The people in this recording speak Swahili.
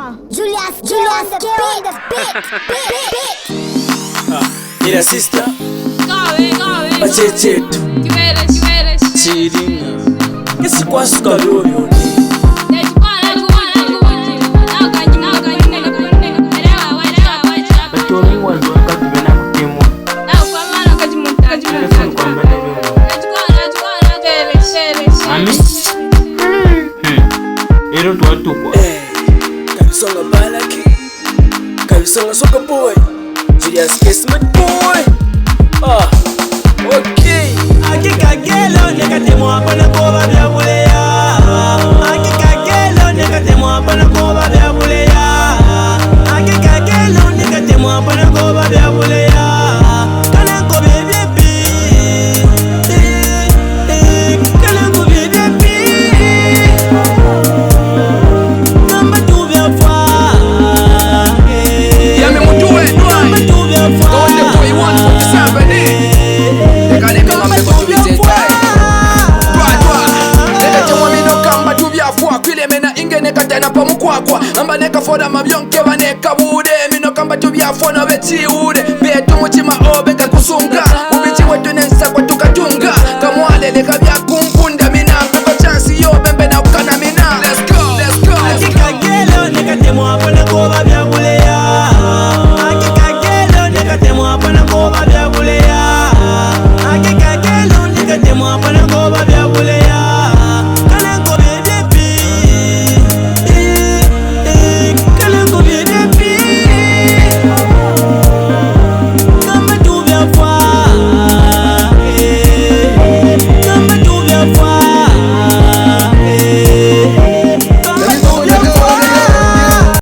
Julius K on the beat. Ila sister Pachechetu Chiringa Kesi kwa suka lolo Ero tuwatukwa Kabisonga balaki Kabisonga soka boy Julius K my boy. Okay. Akikagelo nekatemo apana koba bya buleya. Akikagelo nekatemo apana koba bya buleya. Akikagelo nekatemo apana koba bya buleya. Kana ko bebe bi. Kana ko bebe bi. Kamba tu bya fa. Ya me mutuwe Kamba tu bya fa. Go the boy 147 Amba neka foda mabyonke baneka bude Mino kamba tubyafona bechiude Betu muchima obeka kusunga